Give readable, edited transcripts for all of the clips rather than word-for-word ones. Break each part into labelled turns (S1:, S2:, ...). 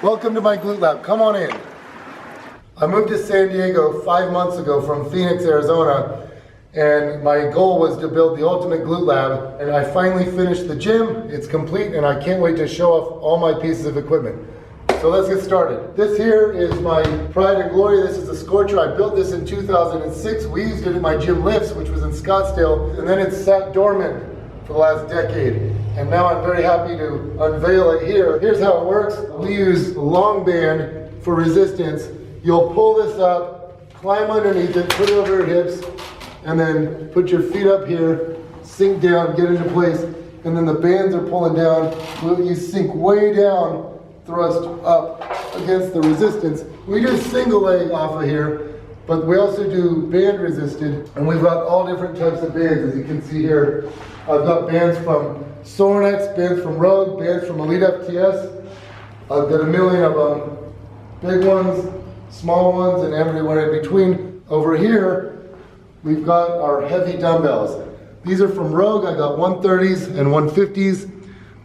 S1: Welcome to my Glute Lab. Come on in. I moved to San Diego 5 months ago from Phoenix, Arizona, and my goal was to build the ultimate Glute Lab, and I finally finished the gym. It's complete, and I can't wait to show off all my pieces of equipment. So let's get started. This here is my pride and glory. This is a Scorcher. I built this in 2006. We used it in my gym lifts, which was in Scottsdale, and then it sat dormant for the last decade. And now I'm very happy to unveil it here. Here's how it works. We use a long band for resistance. You'll pull this up, climb underneath it, put it over your hips, and then put your feet up here, sink down, get into place, and then the bands are pulling down. You sink way down, thrust up against the resistance. We do single leg off of here, but we also do band resisted, and we've got all different types of bands, as you can see here. I've got bands from Sorinex, bands from Rogue, bands from Elite FTS. I've got a million of them. Big ones, small ones, and everywhere in between. Over here, we've got our heavy dumbbells. These are from Rogue. I got 130s and 150s.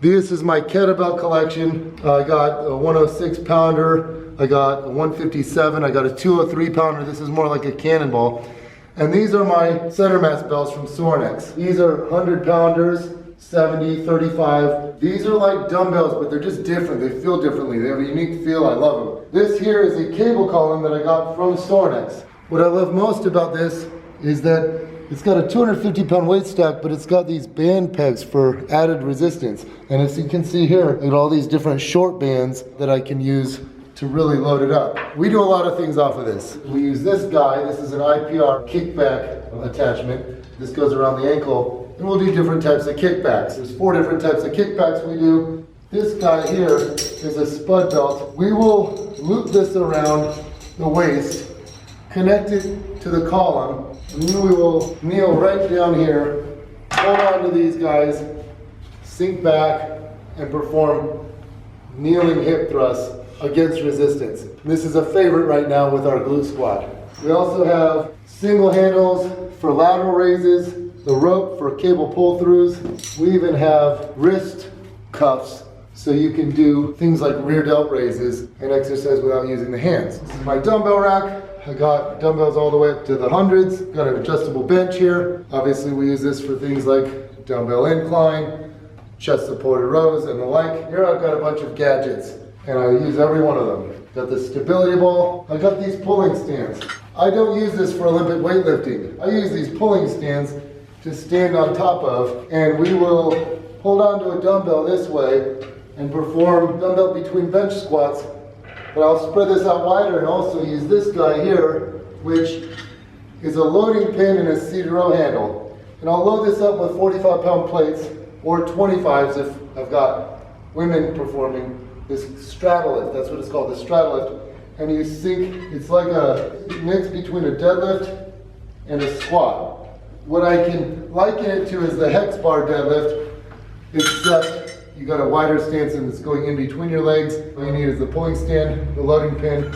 S1: This is my kettlebell collection. I got a 106 pounder. I got a 157. I got a 203 pounder. This is more like a cannonball. And these are my center mass belts from Sorinex. These are 100 pounders, 70, 35. These are like dumbbells, but they're just different. They feel differently. They have a unique feel. I love them. This here is a cable column that I got from Sorinex. What I love most about this is that it's got a 250 pound weight stack, but it's got these band pegs for added resistance. And as you can see here, I got all these different short bands that I can use to really load it up. We do a lot of things off of this. We use this guy. This is an IPR kickback attachment. This goes around the ankle, and we'll do different types of kickbacks. There's 4 different types of kickbacks we do. This guy here is a spud belt. We will loop this around the waist, connect it to the column, and then we will kneel right down here, hold on to these guys, sink back, and perform kneeling hip thrusts against resistance. This is a favorite right now with our glute squat. We also have single handles for lateral raises, the rope for cable pull-throughs. We even have wrist cuffs so you can do things like rear delt raises and exercise without using the hands. This is my dumbbell rack. I got dumbbells all the way up to the hundreds. Got an adjustable bench here. Obviously we use this for things like dumbbell incline, chest supported rows, and the like. Here I've got a bunch of gadgets, and I use every one of them. Got the stability ball. I got these pulling stands. I don't use this for Olympic weightlifting. I use these pulling stands to stand on top of, and we will hold on to a dumbbell this way and perform dumbbell between bench squats. But I'll spread this out wider and also use this guy here, which is a loading pin and a seated row handle. And I'll load this up with 45 pound plates or 25s if I've got women performing this straddle lift. That's what it's called, the straddle lift. And you sink, it's like a mix between a deadlift and a squat. What I can liken it to is the hex bar deadlift, except you got a wider stance and it's going in between your legs. All you need is the pulling stand, the loading pin,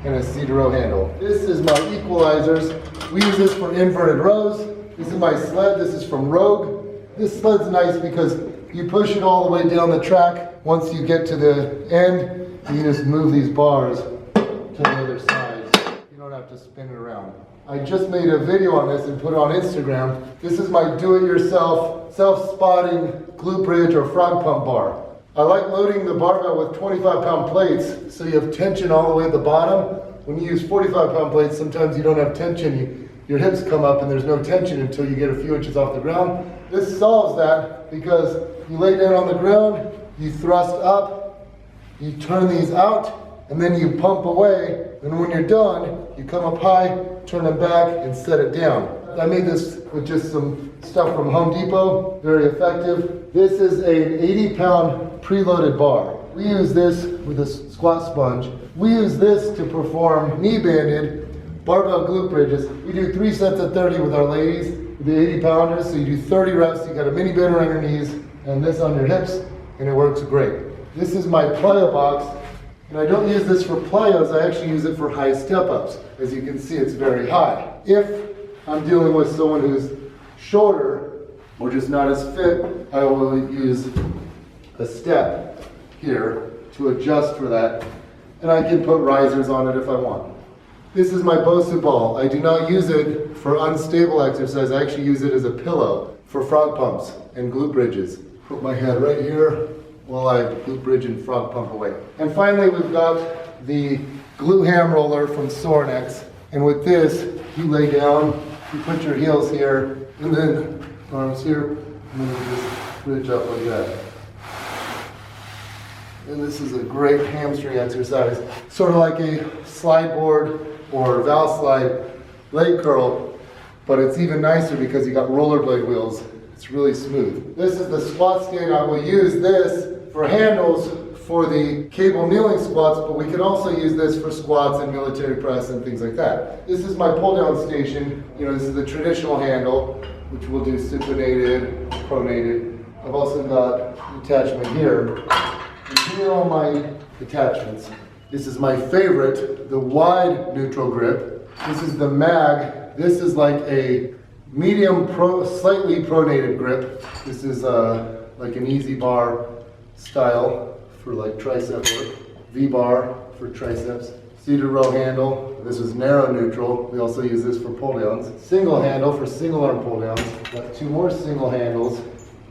S1: and a seated row handle. This is my equalizers. We use this for inverted rows. This is my sled. This is from Rogue. This sled's nice because you push it all the way down the track. Once you get to the end, you just move these bars to the other side. You don't have to spin it around. I just made a video on this and put it on Instagram. This is my do-it-yourself, self-spotting glute bridge or frog pump bar. I like loading the barbell with 25 pound plates so you have tension all the way at the bottom. When you use 45 pound plates, sometimes you don't have tension. Your hips come up and there's no tension until you get a few inches off the ground. This solves that because you lay down on the ground, you thrust up, you turn these out, and then you pump away. And when you're done, you come up high, turn them back, and set it down. I made this with just some stuff from Home Depot, very effective. This is an 80 pound preloaded bar. We use this with a squat sponge. We use this to perform knee banded barbell glute bridges. We do 3 sets of 30 with our ladies, with the 80 pounders. So you do 30 reps, you got a mini bender on your knees, and this on your hips, and it works great. This is my plyo box. And I don't use this for plyos, I actually use it for high step-ups. As you can see, it's very high. If I'm dealing with someone who's shorter or just not as fit, I will use a step here to adjust for that. And I can put risers on it if I want. This is my Bosu ball. I do not use it for unstable exercise. I actually use it as a pillow for frog pumps and glute bridges. Put my head right here while I glute bridge and frog pump away. And finally, we've got the glute ham roller from Sornex. And with this, you lay down, you put your heels here, and then arms here, and then you just bridge up like that. And this is a great hamstring exercise. Sort of like a slide board or valve slide leg curl, but it's even nicer because you got rollerblade wheels. It's really smooth. This is the squat stand. I will use this for handles for the cable kneeling squats, but we can also use this for squats and military press and things like that. This is my pull down station. This is the traditional handle, which we'll do supinated, pronated. I've also got attachment here. And here are all my attachments. This is my favorite, the wide neutral grip. This is the mag. This is like a medium slightly pronated grip. This is like an easy bar style for like tricep work. V-bar for triceps. Seated row handle. This is narrow neutral. We also use this for pull downs. Single handle for single arm pull downs. Got two more single handles.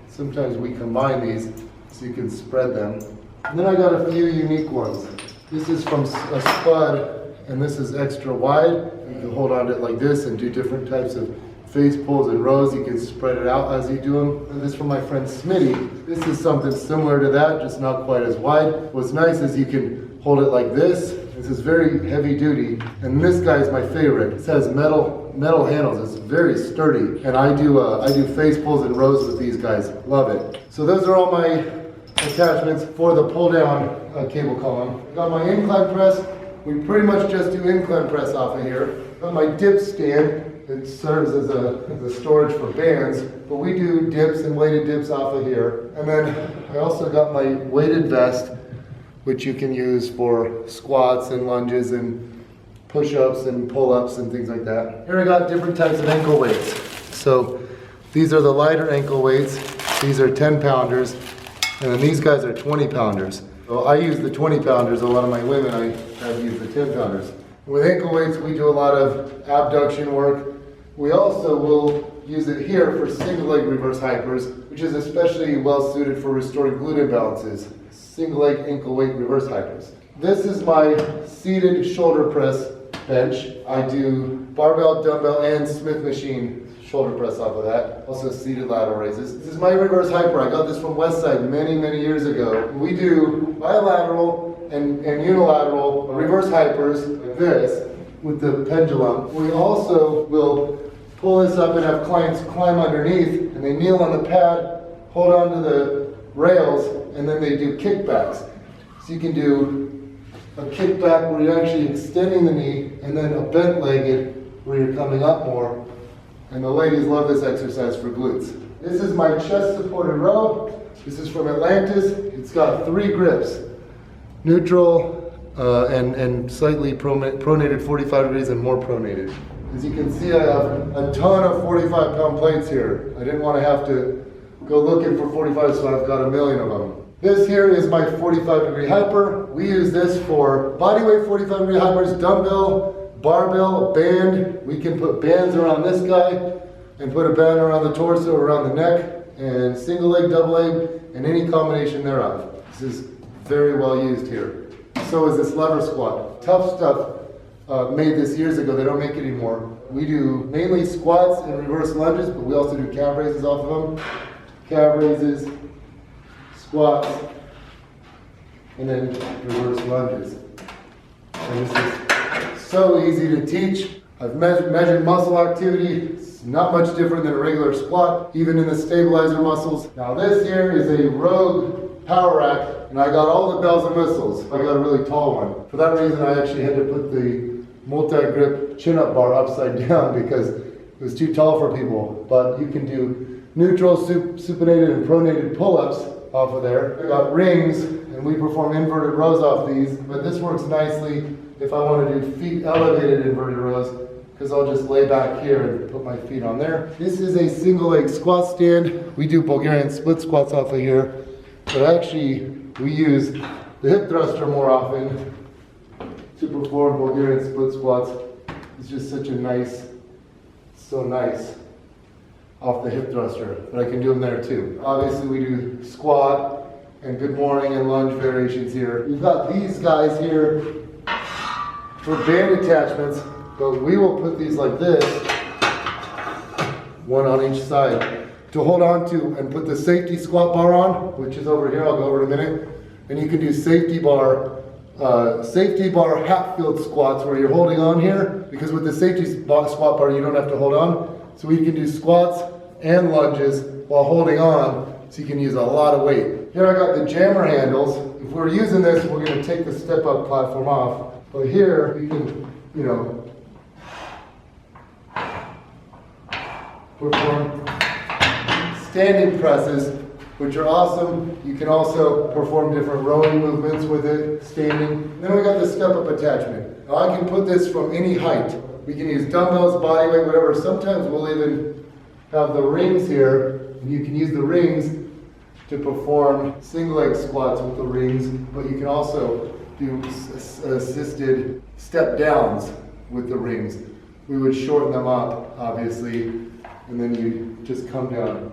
S1: Sometimes we combine these so you can spread them. And then I got a few unique ones. This is from a Spud, and this is extra wide. You can hold on to it like this and do different types of face pulls and rows. You can spread it out as you do them. And this from my friend Smitty. This is something similar to that, just not quite as wide. What's nice is you can hold it like this. This is very heavy duty, and this guy is my favorite. It has metal handles. It's very sturdy, and I do face pulls and rows with these guys. Love it. So those are all my attachments for the pull down cable column. Got my incline press. We pretty much just do incline press off of here. Got my dip stand. It serves as a storage for bands, but we do dips and weighted dips off of here. And then I also got my weighted vest, which you can use for squats and lunges and push-ups and pull-ups and things like that. Here I got different types of ankle weights. So these are the lighter ankle weights. These are 10-pounders. And then these guys are 20-pounders. So I use the 20-pounders. A lot of my women, I have used the 10-pounders. With ankle weights, we do a lot of abduction work. We also will use it here for single leg reverse hypers, which is especially well suited for restoring glute imbalances. Single leg ankle weight reverse hypers. This is my seated shoulder press bench. I do barbell, dumbbell, and Smith machine shoulder press off of that. Also seated lateral raises. This is my reverse hyper. I got this from Westside many years ago. We do bilateral and unilateral reverse hypers like this with the pendulum. We also will pull this up and have clients climb underneath, and they kneel on the pad, hold on to the rails, and then they do kickbacks. So you can do a kickback where you're actually extending the knee, and then a bent legged where you're coming up more. And the ladies love this exercise for glutes. This is my chest supported row. This is from Atlantis. It's got 3 grips. Neutral and slightly pronated 45 degrees and more pronated. As you can see, I have a ton of 45-pound plates here. I didn't want to have to go looking for 45, so I've got a million of them. This here is my 45-degree hyper. We use this for bodyweight 45-degree hypers, dumbbell, barbell, band. We can put bands around this guy and put a band around the torso, around the neck, and single leg, double leg, and any combination thereof. This is very well used here. So is this lever squat. Tough stuff. Made this years ago. They don't make it anymore. We do mainly squats and reverse lunges, but we also do calf raises off of them. Calf raises, squats, and then reverse lunges. And this is so easy to teach. I've measured muscle activity. It's not much different than a regular squat, even in the stabilizer muscles. Now this here is a Rogue power rack, and I got all the bells and whistles. I got a really tall one. For that reason, I actually had to put the multi-grip chin-up bar upside down because it was too tall for people. But you can do neutral, supinated, and pronated pull-ups off of there. I got rings, and we perform inverted rows off these, but this works nicely if I want to do feet elevated inverted rows, because I'll just lay back here and put my feet on there. This is a single leg squat stand. We do Bulgarian split squats off of here, but actually we use the hip thruster more often to perform Bulgarian split squats. It's just such a nice, so nice off the hip thruster, but I can do them there too. Obviously we do squat and good morning and lunge variations here. We've got these guys here for band attachments, but we will put these like this, one on each side, to hold on to and put the safety squat bar on, which is over here. I'll go over in a minute. And you can do safety bar Hatfield squats where you're holding on here, because with the safety squat bar you don't have to hold on. So we can do squats and lunges while holding on, so you can use a lot of weight. Here I got the jammer handles. If we're using this, we're going to take the step-up platform off. But here we can, you know, perform standing presses, which are awesome. You can also perform different rowing movements with it, standing. Then we got the step-up attachment. Now I can put this from any height. We can use dumbbells, body weight, whatever. Sometimes we'll even have the rings here, and you can use the rings to perform single leg squats with the rings, but you can also do assisted step downs with the rings. We would shorten them up, obviously, and then you just come down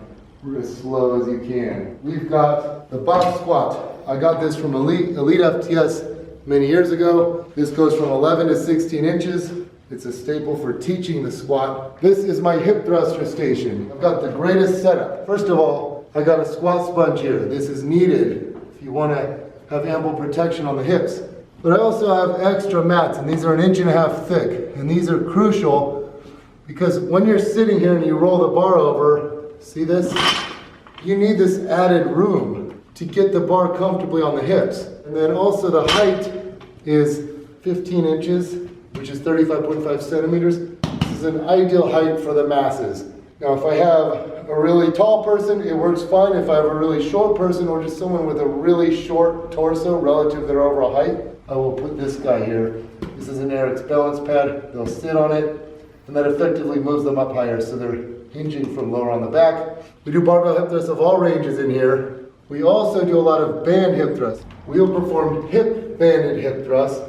S1: as slow as you can. We've got the box squat. I got this from Elite FTS many years ago. This goes from 11 to 16 inches. It's a staple for teaching the squat. This is my hip thruster station. I've got the greatest setup. First of all, I got a squat sponge here. This is needed if you want to have ample protection on the hips. But I also have extra mats, and these are 1.5 inches thick. And these are crucial because when you're sitting here and you roll the bar over, see this? You need this added room to get the bar comfortably on the hips. And then also the height is 15 inches, which is 35.5 centimeters. This is an ideal height for the masses. Now, if I have a really tall person, it works fine. If I have a really short person or just someone with a really short torso relative to their overall height, I will put this guy here. This is an Eric's balance pad. They'll sit on it, and that effectively moves them up higher, so they're hinging from lower on the back. We do barbell hip thrusts of all ranges in here. We also do a lot of band hip thrusts. We will perform hip banded hip thrusts.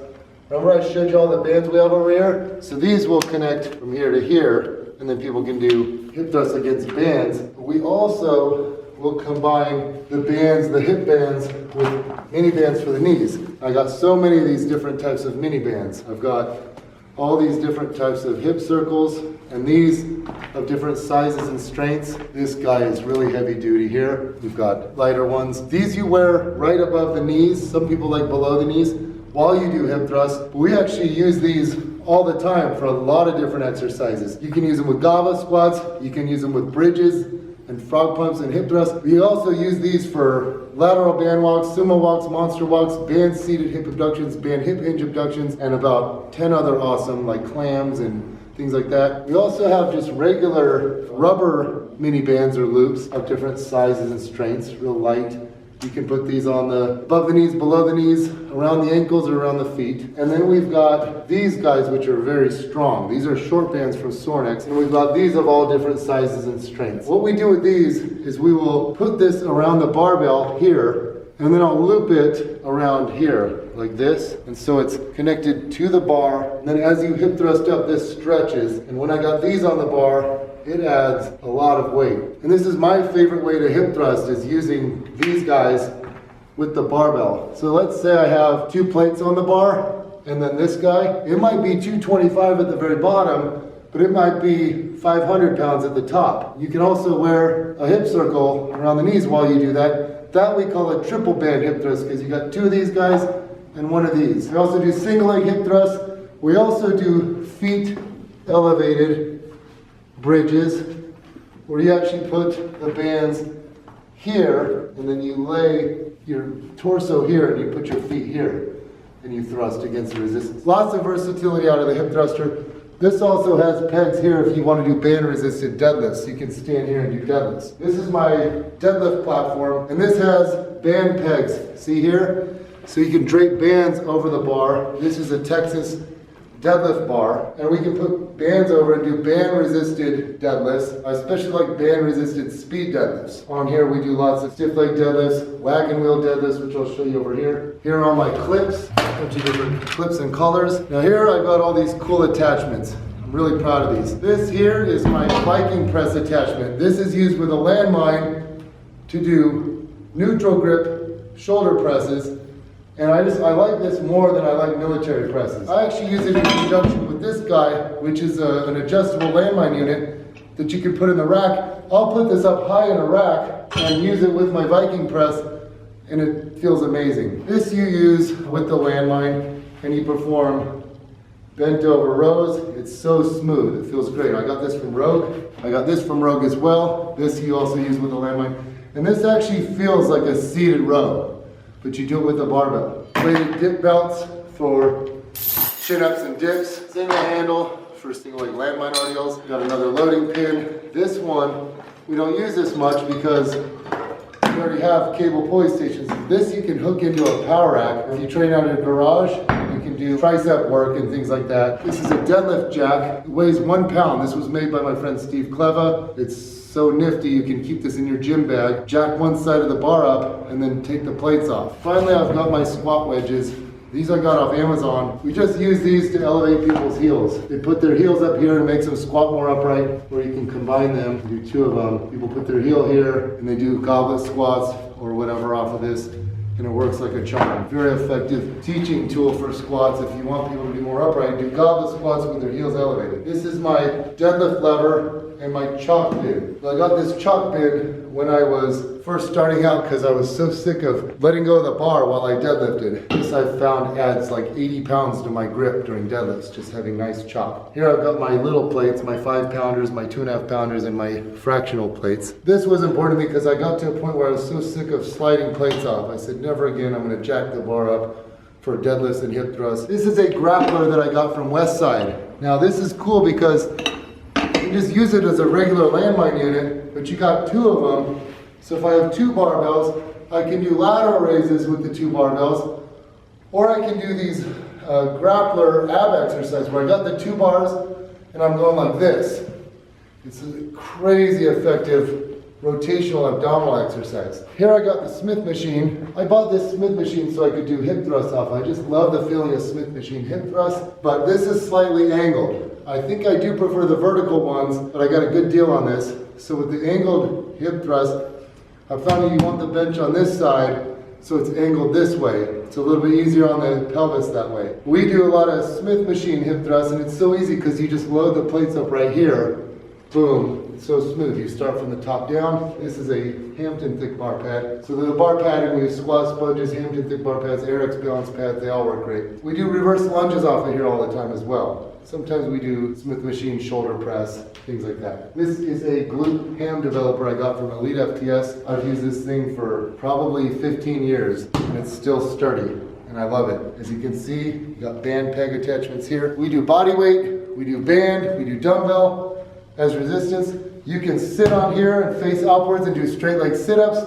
S1: Remember I showed you all the bands we have over here? So these will connect from here to here, and then people can do hip thrusts against bands. We also will combine the bands, the hip bands, with mini bands for the knees. I got so many of these different types of mini bands. I've got all these different types of hip circles, and these of different sizes and strengths. This guy is really heavy duty here. We've got lighter ones. These you wear right above the knees. Some people like below the knees while you do hip thrusts. But we actually use these all the time for a lot of different exercises. You can use them with GABA squats. You can use them with bridges and frog pumps and hip thrusts. We also use these for lateral band walks, sumo walks, monster walks, band seated hip abductions, band hip hinge abductions, and about 10 other awesome like clams and things like that. We also have just regular rubber mini bands or loops of different sizes and strengths, real light. You can put these on the above the knees, below the knees, around the ankles or around the feet. And then we've got these guys which are very strong. These are short bands from Sornex, and we've got these of all different sizes and strengths. What we do with these is we will put this around the barbell here, and then I'll loop it around here like this, and so it's connected to the bar. And then as you hip thrust up, this stretches, and when I got these on the bar, it adds a lot of weight. And this is my favorite way to hip thrust, is using these guys with the barbell. So let's say I have 2 plates on the bar, and then this guy, it might be 225 at the very bottom, but it might be 500 pounds at the top. You can also wear a hip circle around the knees while you do that. That we call a triple band hip thrust, because you got 2 of these guys and 1 of these. We also do single leg hip thrusts. We also do feet elevated bridges, where you actually put the bands here, and then you lay your torso here, and you put your feet here, and you thrust against the resistance. Lots of versatility out of the hip thruster. This also has pegs here if you want to do band resisted deadlifts. You can stand here and do deadlifts. This is my deadlift platform, and this has band pegs. See here? So you can drape bands over the bar. This is a Texas deadlift bar, and we can put bands over and do band resisted deadlifts. I especially like band resisted speed deadlifts. On here we do lots of stiff leg deadlifts, wagon wheel deadlifts, which I'll show you over here. Here are all my clips, a bunch of different clips and colors. Now here I've got all these cool attachments. I'm really proud of these. This here is my Viking press attachment. This is used with a landmine to do neutral grip shoulder presses. And I like this more than I like military presses. I actually use it in conjunction with this guy, which is an adjustable landmine unit that you can put in the rack. I'll put this up high in a rack and use it with my Viking press, and it feels amazing. This you use with the landmine, and you perform bent over rows. It's so smooth, it feels great. I got this from Rogue. I got this from Rogue as well. This you also use with the landmine. And this actually feels like a seated row, but you do it with a barbell. Weighted dip belts for chin-ups and dips. Single handle for single leg landmine RDLs. Got another loading pin. This one, we don't use this much because we already have cable pulley stations. This you can hook into a power rack. If you train out in a garage, you can do tricep work and things like that. This is a deadlift jack. It weighs 1 pound. This was made by my friend Steve Cleva. It's so nifty, you can keep this in your gym bag, jack one side of the bar up, and then take the plates off. Finally, I've got my squat wedges. These I got off Amazon. We just use these to elevate people's heels. They put their heels up here and makes them squat more upright, or you can combine them, do 2 of them. People put their heel here, and they do goblet squats or whatever off of this, and it works like a charm. Very effective teaching tool for squats. If you want people to be more upright, do goblet squats with their heels elevated. This is my deadlift lever and my chalk bin. So I got this chalk bin when I was first starting out because I was so sick of letting go of the bar while I deadlifted. This I found adds like 80 pounds to my grip during deadlifts, just having nice chalk. Here I've got my little plates, my 5-pounders, my 2.5-pounders, and my fractional plates. This was important to me because I got to a point where I was so sick of sliding plates off. I said, never again, I'm gonna jack the bar up for deadlifts and hip thrusts. This is a grappler that I got from Westside. Now this is cool because you just use it as a regular landmine unit, but you got 2 of them. So if I have 2 barbells, I can do lateral raises with the 2 barbells, or I can do these grappler ab exercise where I got the 2 bars and I'm going like this. It's a crazy effective rotational abdominal exercise. Here I got the Smith machine. I bought this Smith machine so I could do hip thrusts off. I just love the feeling of Smith machine hip thrusts, but this is slightly angled. I think I do prefer the vertical ones, but I got a good deal on this. So with the angled hip thrust, I found that you want the bench on this side, so it's angled this way. It's a little bit easier on the pelvis that way. We do a lot of Smith machine hip thrusts, and it's so easy because you just load the plates up right here. Boom, it's so smooth. You start from the top down. This is a Hampton thick bar pad. So the bar padding, we use squat sponges, Hampton thick bar pads, AirX balance pads, they all work great. We do reverse lunges off of here all the time as well. Sometimes we do Smith machine shoulder press, things like that. This is a glute ham developer I got from Elite FTS. I've used this thing for probably 15 years, and it's still sturdy, and I love it. As you can see, you got band peg attachments here. We do body weight, we do band, we do dumbbell. As resistance, you can sit on here and face upwards and do straight leg sit-ups.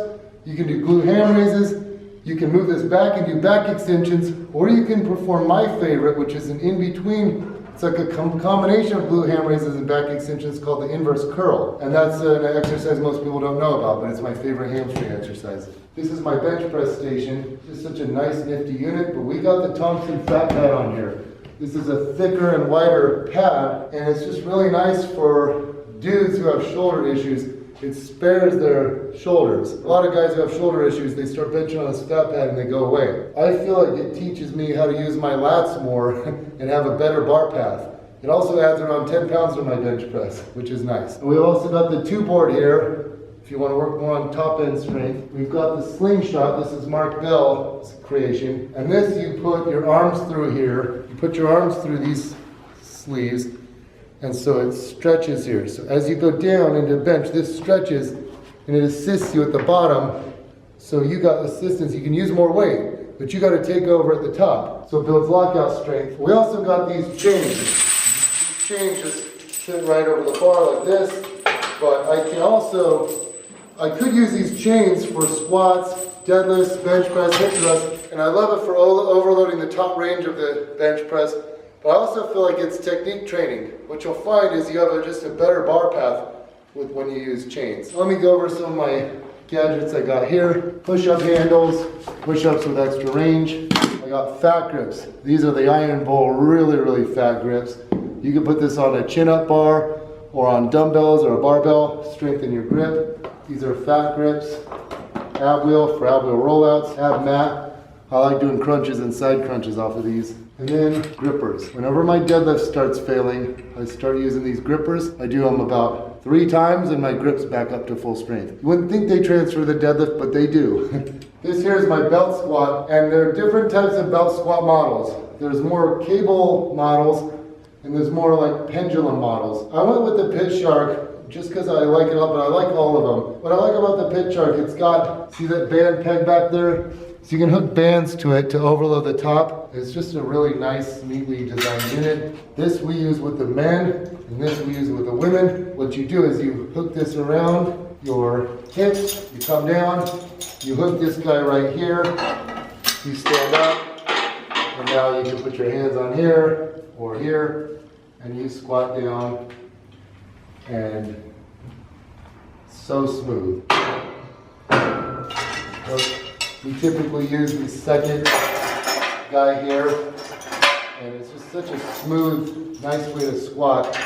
S1: You can do glute ham raises. You can move this back and do back extensions, or you can perform my favorite, which is an in-between. It's like a combination of glute ham raises and back extensions called the inverse curl. And that's an exercise most people don't know about, but it's my favorite hamstring exercise. This is my bench press station. It's such a nice, nifty unit, but we got the Thompson fat pad on here. This is a thicker and wider pad, and it's just really nice for dudes who have shoulder issues. It spares their shoulders. A lot of guys who have shoulder issues, they start benching on this fat pad and they go away. I feel like it teaches me how to use my lats more and have a better bar path. It also adds around 10 pounds to my bench press, which is nice. And we've also got the 2-board here. If you want to work more on top end strength, we've got the slingshot. This is Mark Bell's creation. And this, you put your arms through here. You put your arms through these sleeves, and so it stretches here. So as you go down into bench, this stretches, and it assists you at the bottom. So you got assistance. You can use more weight, but you got to take over at the top. So it builds lockout strength. We also got these chains. These chains just fit right over the bar like this, but I could use these chains for squats, deadlifts, bench press, hip thrust, and I love it for overloading the top range of the bench press But I also feel like it's technique training. What you'll find is you have just a better bar path with when you use chains. Let me go over some of my gadgets I got here. Push-up handles, push-ups with extra range. I got fat grips. These are the Iron Bowl, really fat grips. You can put this on a chin-up bar or on dumbbells or a barbell, strengthen your grip. These are fat grips. Ab wheel for ab wheel rollouts, ab mat. I like doing crunches and side crunches off of these. And then grippers. Whenever my deadlift starts failing, I start using these grippers. I do them about 3 times and my grip's back up to full strength. You wouldn't think they transfer the deadlift, but they do. This here is my belt squat, and there are different types of belt squat models. There's more cable models, and there's more like pendulum models. I went with the Pit Shark just because I like it all, but I like all of them. What I like about the Pit Shark, it's got, see that band peg back there? So you can hook bands to it to overload the top. It's just a really nice, neatly designed unit. This we use with the men, and this we use with the women. What you do is you hook this around your hips, you come down, you hook this guy right here, you stand up, and now you can put your hands on here or here, and you squat down, and so smooth. We typically use the second guy here, and it's just such a smooth, nice way to squat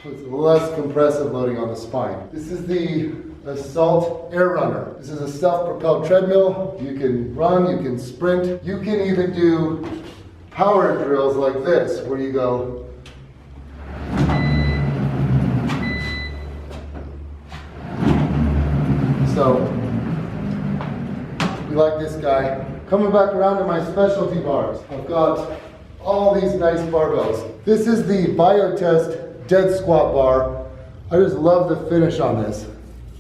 S1: with less compressive loading on the spine. This is the Assault Air Runner. This is a self-propelled treadmill. You can run, you can sprint, you can even do power drills like this, where you go so. We like this guy. Coming back around to my specialty bars. I've got all these nice barbells. This is the Biotest dead squat bar. I just love the finish on this.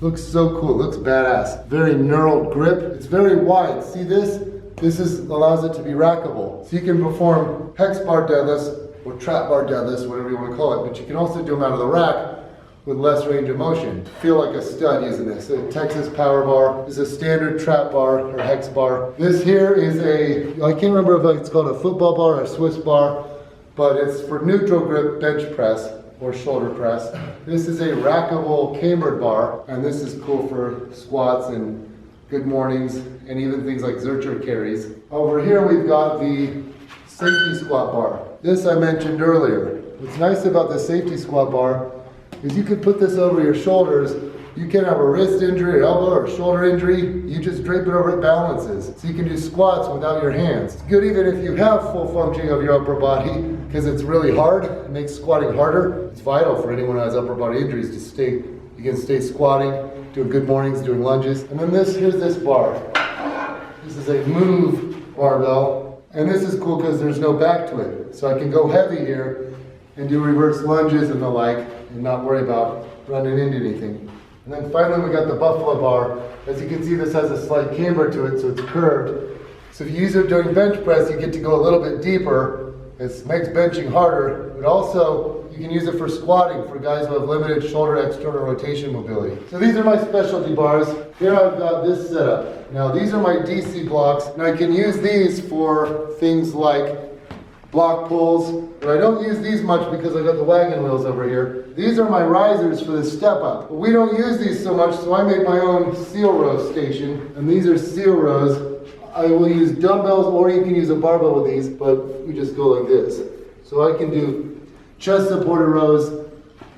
S1: Looks so cool, looks badass. Very knurled grip. It's very wide. See this? This allows it to be rackable. So you can perform hex bar deadlifts or trap bar deadlifts, whatever you want to call it, but you can also do them out of the rack with less range of motion. Feel like a stud using this. A Texas power bar is a standard trap bar or hex bar. This here is I can't remember if it's called a football bar or a Swiss bar, but it's for neutral grip bench press or shoulder press. This is a rackable cambered bar, and this is cool for squats and good mornings and even things like Zercher carries. Over here we've got the safety squat bar. This I mentioned earlier. What's nice about the safety squat bar is you could put this over your shoulders. You can have a wrist injury, or elbow, or shoulder injury. You just drape it over, it balances. So you can do squats without your hands. It's good even if you have full functioning of your upper body, because it's really hard. It makes squatting harder. It's vital for anyone who has upper body injuries to you can stay squatting, doing good mornings, doing lunges. And then here's this bar. This is a Move barbell. And this is cool because there's no back to it. So I can go heavy here and do reverse lunges and the like, and not worry about running into anything. And then finally we got the Buffalo bar. As you can see, this has a slight camber to it, so it's curved. So if you use it during bench press, you get to go a little bit deeper. It makes benching harder, but also you can use it for squatting for guys who have limited shoulder external rotation mobility. So these are my specialty bars. Here I've got this setup. Now these are my DC blocks, and I can use these for things like block pulls, but I don't use these much because I got the wagon wheels over here. These are my risers for the step up. But we don't use these so much, so I made my own seal row station, and these are seal rows. I will use dumbbells, or you can use a barbell with these, but we just go like this. So I can do chest supported rows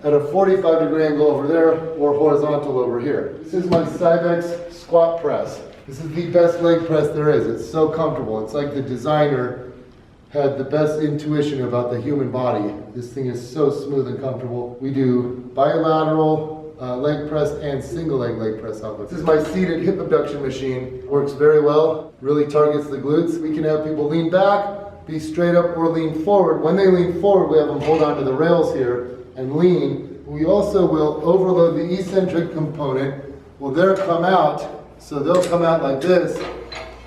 S1: at a 45-degree angle over there, or horizontal over here. This is my Cybex squat press. This is the best leg press there is. It's so comfortable. It's like the designer had the best intuition about the human body. This thing is so smooth and comfortable. We do bilateral leg press and single leg press off it. This is my seated hip abduction machine. Works very well, really targets the glutes. We can have people lean back, be straight up, or lean forward. When they lean forward, we have them hold onto the rails here and lean. We also will overload the eccentric component. Well, they'll come out, so they'll come out like this,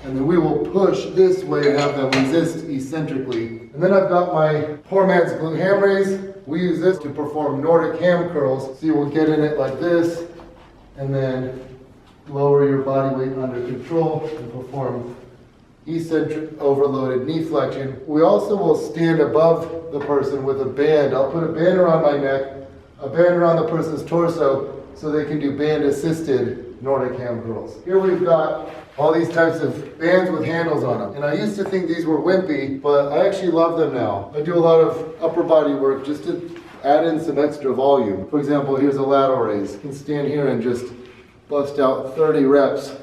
S1: and then we will push this way and have them resist eccentrically. And then I've got my poor man's glute ham raise. We use this to perform Nordic ham curls. So you will get in it like this, and then lower your body weight under control and perform eccentric overloaded knee flexion. We also will stand above the person with a band. I'll put a band around my neck, a band around the person's torso, so they can do band assisted Nordic ham curls. Here we've got all these types of bands with handles on them. And I used to think these were wimpy, but I actually love them now. I do a lot of upper body work just to add in some extra volume. For example, here's a lateral raise. You can stand here and just bust out 30 reps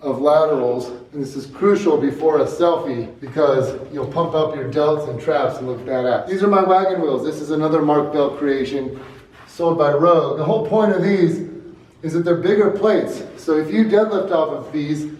S1: of laterals. And this is crucial before a selfie because you'll pump up your delts and traps and look badass. These are my wagon wheels. This is another Mark Bell creation sold by Rogue. The whole point of these is that they're bigger plates. So if you deadlift off of these,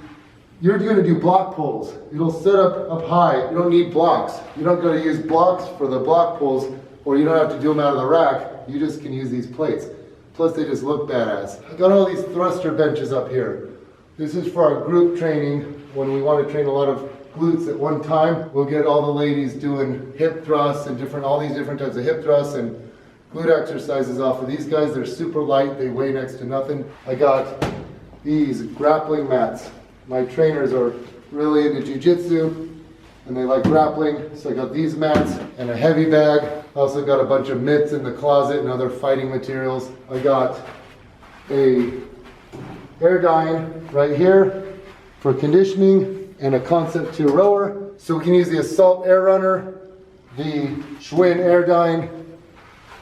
S1: you're going to do block pulls. It'll set up high. You don't need blocks. You don't got to use blocks for the block pulls, or you don't have to do them out of the rack. You just can use these plates. Plus they just look badass. I got all these thruster benches up here. This is for our group training when we want to train a lot of glutes at one time. We'll get all the ladies doing hip thrusts and all these different types of hip thrusts and glute exercises off of these guys. They're super light, they weigh next to nothing. I got these grappling mats. My trainers are really into jiu-jitsu and they like grappling, so I got these mats and a heavy bag. I also got a bunch of mitts in the closet and other fighting materials. I got a Airdyne right here for conditioning and a Concept 2 rower. So we can use the Assault Air Runner, the Schwinn Airdyne,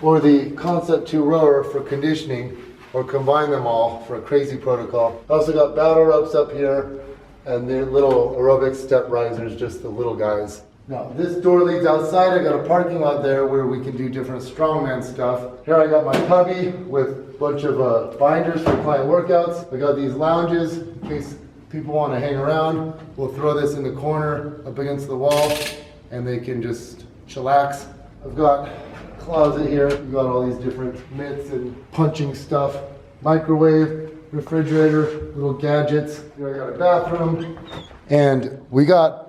S1: or the Concept 2 rower for conditioning, or combine them all for a crazy protocol. I also got battle ropes up here and the little aerobic step risers, just the little guys. Now this door leads outside. I got a parking lot there where we can do different strongman stuff. Here I got my cubby with a bunch of binders for client workouts. I got these lounges in case people want to hang around. We'll throw this in the corner up against the wall and they can just chillax. I've got closet here. We've got all these different mitts and punching stuff. Microwave, refrigerator, little gadgets. Here I got a bathroom. And we got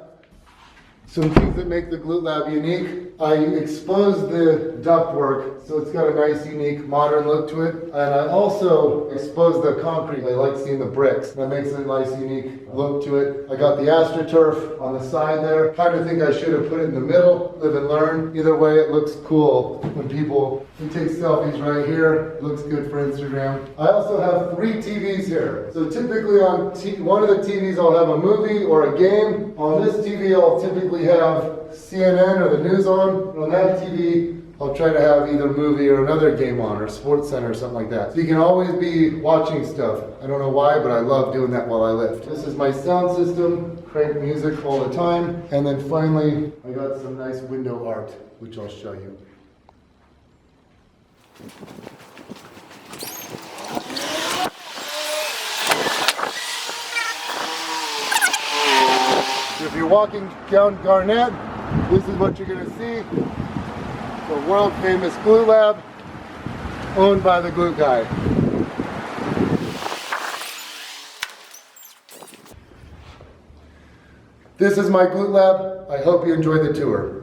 S1: some things that make the Glute Lab unique. I exposed the ductwork, so it's got a nice, unique, modern look to it. And I also exposed the concrete. I like seeing the bricks. That makes a nice, unique look to it. I got the AstroTurf on the side there. Kind of think I should have put it in the middle, live and learn. Either way, it looks cool when people can take selfies right here. It looks good for Instagram. I also have 3 TVs here. So typically on one of the TVs I'll have a movie or a game. On this TV I'll typically have CNN or the news on. And on that TV I'll try to have either a movie or another game on, or Sports Center or something like that. So you can always be watching stuff. I don't know why, but I love doing that while I lift. This is my sound system, crank music all the time. And then finally, I got some nice window art, which I'll show you. So if you're walking down Garnett, this is what you're going to see. The world famous Glute Lab, owned by the Glute Guy. This is my Glute Lab. I hope you enjoyed the tour.